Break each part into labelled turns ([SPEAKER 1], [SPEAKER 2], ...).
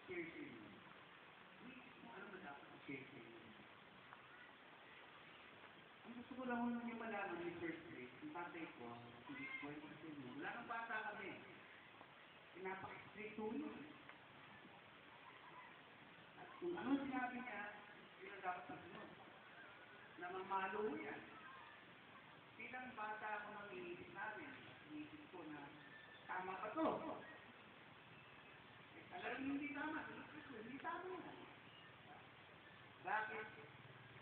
[SPEAKER 1] share sa inyo. Kung ano ba dapat i-share sa inyo. Ang gusto ko lang yung malaman ni first place, yung tatay ko, hindi ko kwento sa inyo. Wala nang bata kami. Pinapaka-straight yun. At kung ano sinabi niya, yun ang dapat nasunod. Na mamalo yan. Bilang bata ako nang iisip namin, iisip ko na tama pa to. Alam mo hindi tama, hindi tama yan. Bakit?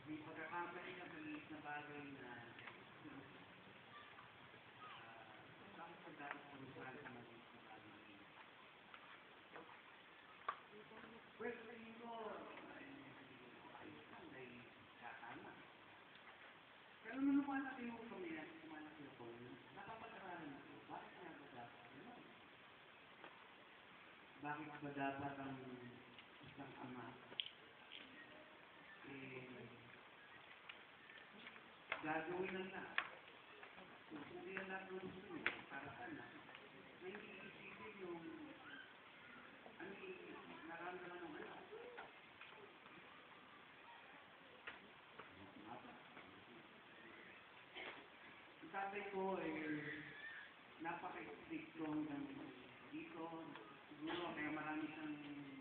[SPEAKER 1] May pagkakamali na maliit na bagay na bakit ang dapat pag-usal sa maliit na bagay? Well, sa tingin ko, ayos lang dahil katama. Pero nung lumalaki yung kami at lumalaki ako, napapag-aralan ako, bakit nga ba dapat ano? Bakit ba dapat ang isang ama gagawin ng lahat? Kung hindi ang lahat ng gusto niya, para sa anak, na hindi isipin yung ano yung naramdaman ng anak. Ang tatay ko ay napaka-stricto hanggang dito. Siguro kaya marami siyang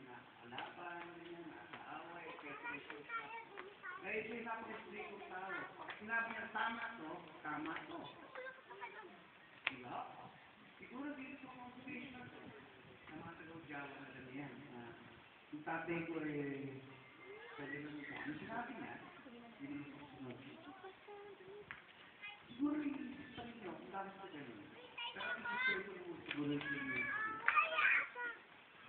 [SPEAKER 1] nakakalaban, nakakaaway, etc. Kaya ito yung napaka-stricto tao. Pag sinabi niya tama to. Diba? Siguro dito sa motivational to. Sa mga tagaw-jawa na alam yan. Yung tatay ko ay pwede lang ito. Ano sinabi niya? Hindi mo susunod. Siguro yung pa ninyo kung bakit ka ganun. Pero ang gusto ko siguro yung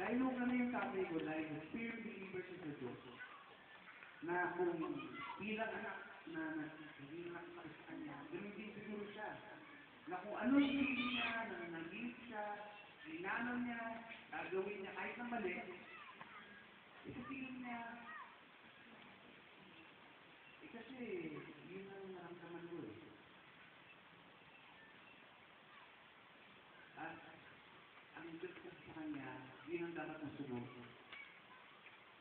[SPEAKER 1] dahil nung kami yung tatay ko, dahil the spirit believer siya sa Diyos, na kung bilang anak na hindi nakita sa kanya, ganun din siguro siya. Na kung ano yung hindi niya, na nag-inig siya, linanaw niya, gagawin niya kahit na mali, isasigil niya. Kasi yun ang naramdaman ko eh. At ang Diyos ko sa kanya, yun ang dapat masunod.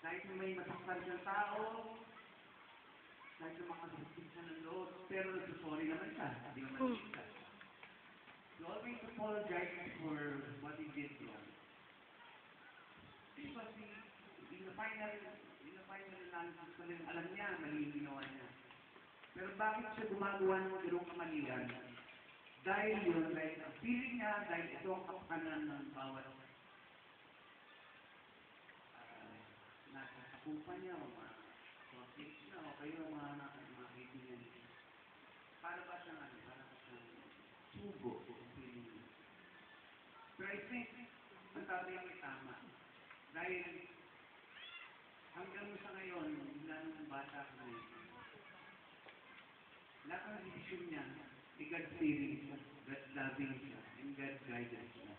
[SPEAKER 1] Kahit na may masaktan siyang tao, kahit na makasakit siya ng loob, pero nagsusorry naman siya, hindi naman siya. He always apologize for what he did wrong. Because in the final analysis ko rin, alam niya, mali yung ginawa niya. Pero bakit siya gumagawa ng ganong kamalian? Dahil yun, dahil ang feeling niya, dahil ito ang kapakanan ng bawat nasa kapupan niya o mga conflicts niya o kayo mga kaibigan. Para ba siyang sugo ang feeling niya? Pero I think, ang tatay ay tama. Dahil hanggang sa ngayon, mula nung bata ko na yun, lahat ng desisyon niya, God-fearing siya, God-loving siya, and God-guidance siya.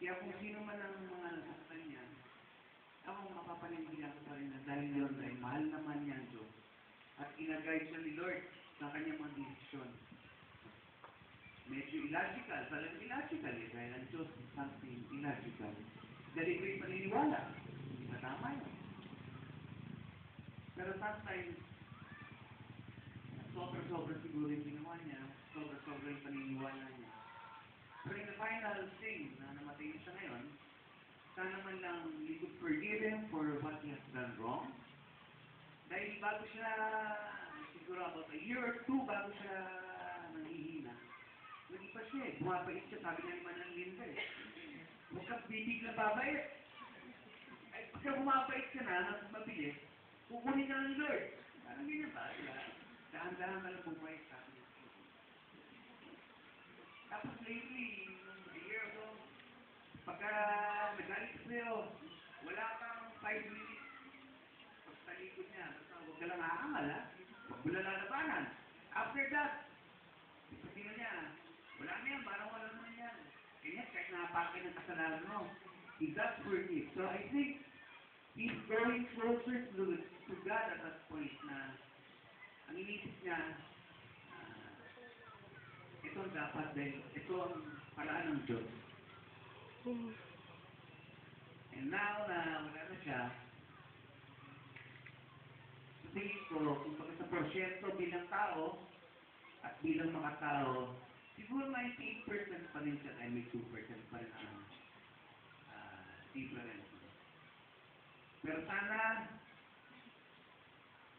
[SPEAKER 1] Kaya kung sino man ang mga nasaktan niya, ako mapapanindigan ko pa rin na dahil yun, dahil mahal naman niya ang Diyos. At ina-guide siya ni Lord sa kanyang mga desisyon. Medyo illogical, talagang illogical eh, dahil ang Diyos is something illogical. Dahil ito'y paniniwala, hindi ba tama yun? Pero sometimes, sobra-sobra siguro yung ginawa niya, sobra-sobra yung paniniwala niya. Pero in the final thing na namatay siya ngayon, sana man lang we could forgive him for what he has done wrong. Dahil bago siya, siguro about a year or two bago siya nanghihina, naging pa siya eh, bumabait siya, sabi niya naman ng Linda eh. Huwag kang bibig na babay. Ay, pagka bumabait ka na, mabilis, kukunin ka ng Lord. Parang ganyan ba? Dahan-dahan ka lang bumabait sa akin. Tapos lately, a year ago, pagka nagalit sa'yo, wala kang 5 minutes. Pagtalikod niya, basta huwag ka lang aangal ha. Huwag mo na lalabanan. After that, sabi na niya, wala na yan, parang wala naman yan. Kaya kahit napakin ng kasalanan mo, he does forgive. So I think he's going closer to God at that point na ang inisip niya, ito ang dapat din, ito ang paraan ng Diyos. And now na wala na siya, sa tingin ko, kung pag sa prosyento bilang tao at bilang mga tao, siguro 98% pa rin siya dahil may 2% pa rin ang difference. Pero sana,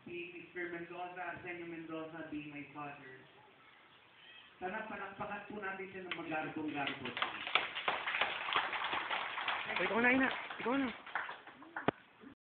[SPEAKER 1] si Mr. Mendoza, Arsenio Mendoza, being my father, sana palakpakan po natin siya ng magarbong-garbo.
[SPEAKER 2] Ikaw na, ina. Ikaw na.